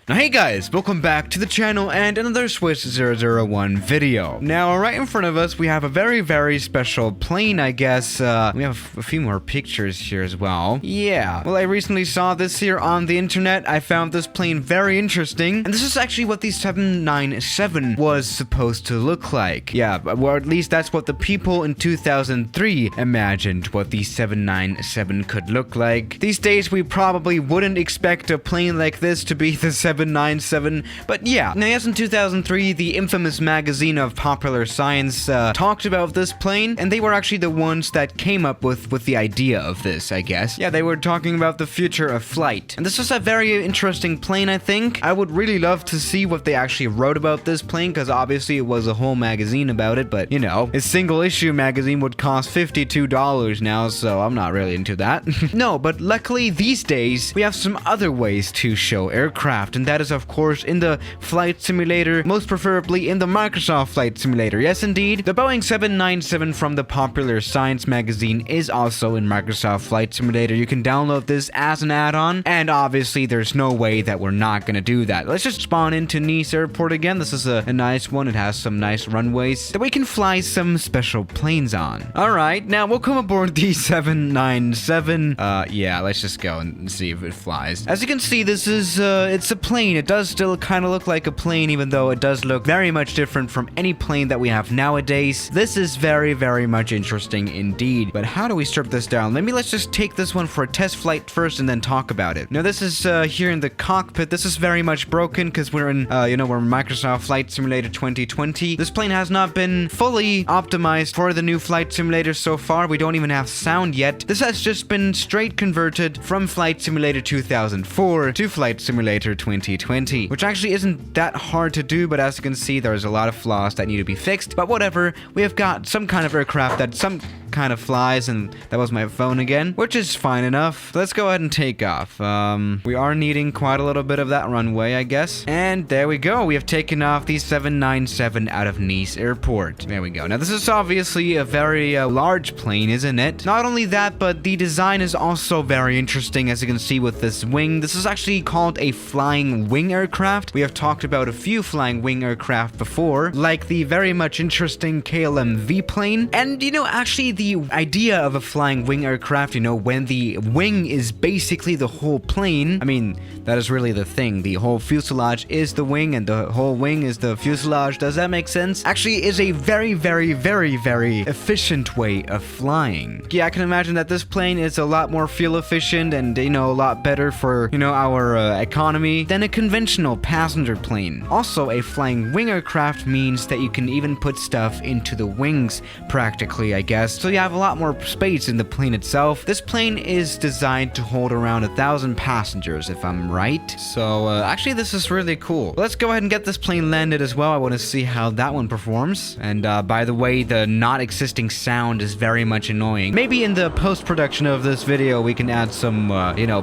Now hey guys, welcome back to the channel and another Swiss 001 video. Now right in front of us we have a very special plane, I guess. We have a few more pictures here as well. Yeah, well I recently saw this here on the internet. I found this plane very interesting, and this is actually what the 797 was supposed to look like. Yeah, or at least that's what the people in 2003 imagined what the 797 could look like. These days we probably wouldn't expect a plane like this to be the 797, but yeah. Now yes, in 2003 the infamous magazine of popular science talked about this plane, and they were actually the ones that came up with the idea of this, I guess. Yeah, they were talking about the future of flight, and this is a very interesting plane. I think I would really love to see what they actually wrote about this plane, because obviously it was a whole magazine about it, but you know, a single issue magazine would cost $52 now, so I'm not really into that. No, but luckily these days we have some other ways to show aircraft, and that is of course in the flight simulator, most preferably in the Microsoft Flight Simulator. Yes indeed, the Boeing 797 from the popular science magazine is also in Microsoft Flight Simulator. You can download this as an add-on, and obviously there's no way that we're not gonna do that. Let's just spawn into Nice Airport again. This is a nice one. It has some nice runways that we can fly some special planes on. Alright, now we'll come aboard the 797. Yeah, let's just go and see if it flies. As you can see, this is it's a plane. It does still kind of look like a plane, even though it does look very much different from any plane that we have nowadays. This is very much interesting indeed. But how do we strip this down? Let's just take this one for a test flight first and then talk about it. Now this is here in the cockpit. This is very much broken because we're in we're in Microsoft Flight Simulator 2020. This plane has not been fully optimized for the new Flight Simulator so far. We don't even have sound yet. This has just been straight converted from Flight Simulator 2004 to Flight Simulator 2020, which actually isn't that hard to do, but as you can see, there's a lot of flaws that need to be fixed. But whatever, we have got some kind of aircraft that some kind of flies, and that was my phone again, which is fine enough. Let's go ahead and take off. We are needing quite a little bit of that runway, I guess. And there we go. We have taken off the 797 out of Nice Airport. There we go. Now this is obviously a very large plane, isn't it? Not only that, but the design is also very interesting, as you can see with this wing. This is actually called a flying wing aircraft. We have talked about a few flying wing aircraft before, like the very much interesting KLM-V plane. And actually the idea of a flying wing aircraft, when the wing is basically the whole plane, I mean, that is really the thing. The whole fuselage is the wing and the whole wing is the fuselage. Does that make sense? Actually, is a very efficient way of flying. Yeah, I can imagine that this plane is a lot more fuel efficient and, a lot better for, our economy than a conventional passenger plane. Also, a flying wing aircraft means that you can even put stuff into the wings, practically, I guess. So you have a lot more space in the plane itself. This plane is designed to hold around 1,000 passengers, if I'm right. So, actually, this is really cool. Let's go ahead and get this plane landed as well. I want to see how that one performs. And, by the way, the not existing sound is very much annoying. Maybe in the post-production of this video, we can add some,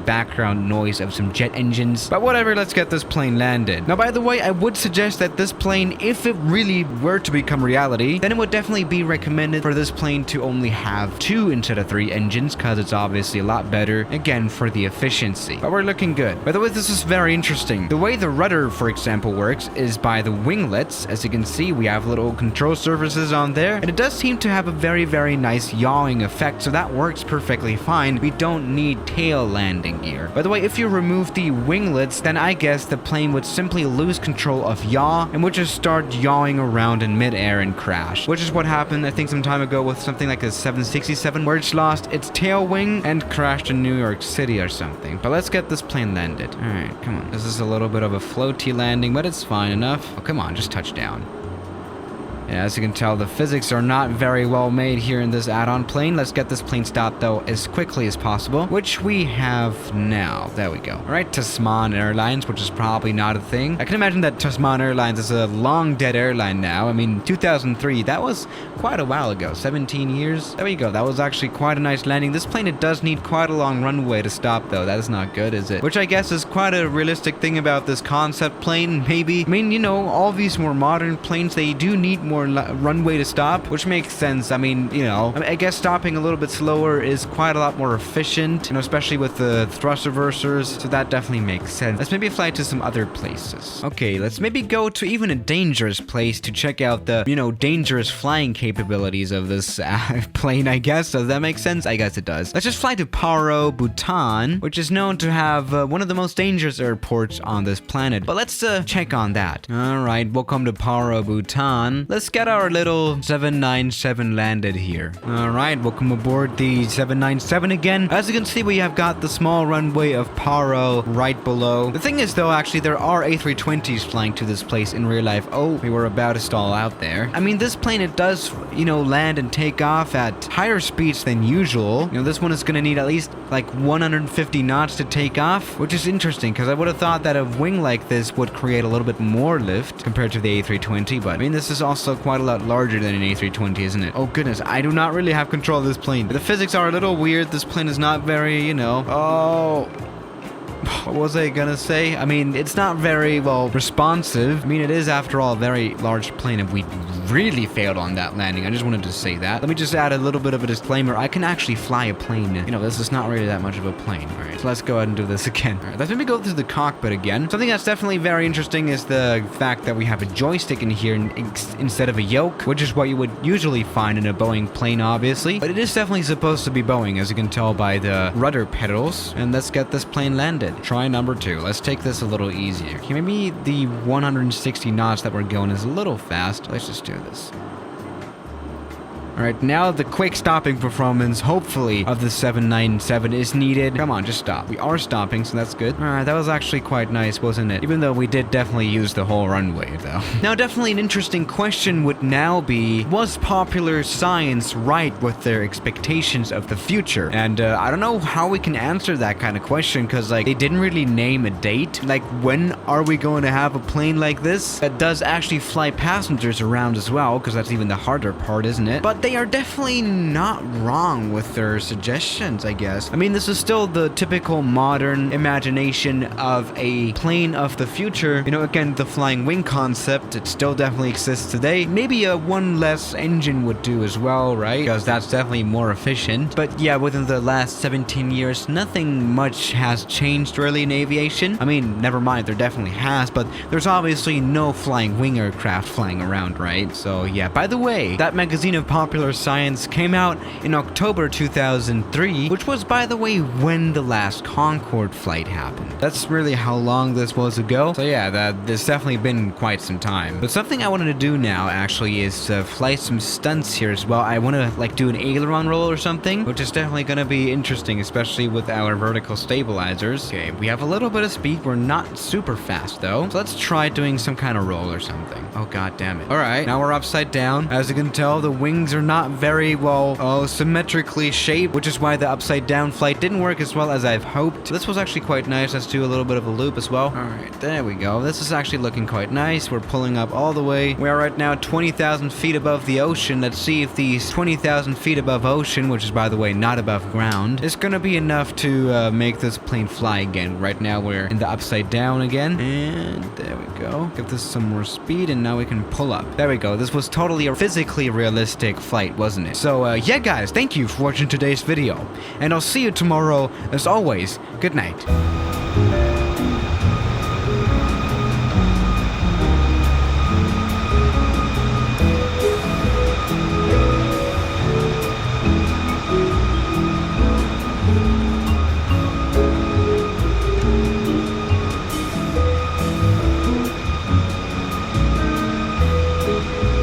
background noise of some jet engines. But whatever, let's get this plane landed. Now, by the way, I would suggest that this plane, if it really were to become reality, then it would definitely be recommended for this plane to only have 2 instead of 3 engines, because it's obviously a lot better, again, for the efficiency. But we're looking good. By the way, this is very interesting. The way the rudder, for example, works is by the winglets. As you can see, we have little control surfaces on there, and it does seem to have a very nice yawing effect, so that works perfectly fine. We don't need tail landing gear. By the way, if you remove the winglets, then I guess the plane would simply lose control of yaw and would just start yawing around in midair and crash, which is what happened, I think, some time ago with something like a 767, where it's lost its tail wing and crashed in New York City or something. But let's get this plane landed. Alright, come on. This is a little bit of a floaty landing, but it's fine enough. Oh, come on, just touch down. Yeah, as you can tell, the physics are not very well made here in this add-on plane. Let's get this plane stopped, though, as quickly as possible, which we have now. There we go. All right, Tasman Airlines, which is probably not a thing. I can imagine that Tasman Airlines is a long-dead airline now. I mean, 2003, that was quite a while ago. 17 years? There we go. That was actually quite a nice landing. This plane, it does need quite a long runway to stop, though. That is not good, is it? Which I guess is quite a realistic thing about this concept plane, maybe. I mean, all these more modern planes, they do need more more runway to stop, which makes sense. I mean, you know, I guess stopping a little bit slower is quite a lot more efficient, you know, especially with the thrust reversers, so that definitely makes sense. Let's maybe fly to some other places. Okay, let's maybe go to even a dangerous place to check out the, you know, dangerous flying capabilities of this plane, I guess. Does that make sense? I guess it does. Let's just fly to Paro, Bhutan, which is known to have one of the most dangerous airports on this planet. But let's check on that. All right, welcome to Paro, Bhutan. Let's get our little 797 landed here. All right, welcome aboard the 797 again. As you can see, we have got the small runway of Paro right below. The thing is, though, actually, there are A320s flying to this place in real life. Oh, we were about to stall out there. I mean, this plane, it does, you know, land and take off at higher speeds than usual. You know, this one is going to need at least like 150 knots to take off, which is interesting because I would have thought that a wing like this would create a little bit more lift compared to the A320, but I mean, this is also quite a lot larger than an A320, isn't it? Oh goodness, I do not really have control of this plane. The physics are a little weird. This plane is not very, you know, what was I gonna say? I mean, it's not very, well, responsive. I mean, it is, after all, a very large plane, and we really failed on that landing. I just wanted to say that. Let me just add a little bit of a disclaimer. I can actually fly a plane. You know, this is not really that much of a plane. All right, so let's go ahead and do this again. All right, let's maybe go through the cockpit again. Something that's definitely very interesting is the fact that we have a joystick in here instead of a yoke, which is what you would usually find in a Boeing plane, obviously. But it is definitely supposed to be Boeing, as you can tell by the rudder pedals. And let's get this plane landed. Try number 2. Let's take this a little easier. Okay, maybe the 160 knots that we're going is a little fast. Let's just do this. Alright, now the quick stopping performance, hopefully, of the 797 is needed. Come on, just stop. We are stopping, so that's good. Alright, that was actually quite nice, wasn't it? Even though we did definitely use the whole runway, though. Now, definitely an interesting question would now be, was popular science right with their expectations of the future? And I don't know how we can answer that kind of question, because, like, they didn't really name a date. Like, when are we going to have a plane like this that does actually fly passengers around as well? Because that's even the harder part, isn't it? But they are definitely not wrong with their suggestions, I guess. I mean, this is still the typical modern imagination of a plane of the future. You know, again, the flying wing concept, it still definitely exists today. Maybe a one less engine would do as well, right? Because that's definitely more efficient. But yeah, within the last 17 years, nothing much has changed really in aviation. I mean, never mind, there definitely has, but there's obviously no flying wing aircraft flying around, right? So yeah, by the way, that magazine of popular science came out in October 2003, which was, by the way, when the last Concorde flight happened. That's really how long this was ago. So yeah, there's definitely been quite some time. But something I wanted to do now, actually, is fly some stunts here as well. I want to, like, do an aileron roll or something, which is definitely going to be interesting, especially with our vertical stabilizers. Okay, we have a little bit of speed. We're not super fast, though. So let's try doing some kind of roll or something. Oh, god damn it. All right, now we're upside down. As you can tell, the wings are not very well symmetrically shaped, which is why the upside down flight didn't work as well as I've hoped. This was actually quite nice. Let's do a little bit of a loop as well. All right, there we go. This is actually looking quite nice. We're pulling up all the way. We are right now 20,000 feet above the ocean. Let's see if these 20,000 feet above ocean, which is, by the way, not above ground, is gonna be enough to make this plane fly again. Right now we're in the upside down again, and there we go. Give this some more speed, and now we can pull up. There we go. This was totally a physically realistic flight, wasn't it? So yeah, guys, thank you for watching today's video, and I'll see you tomorrow. As always, good night.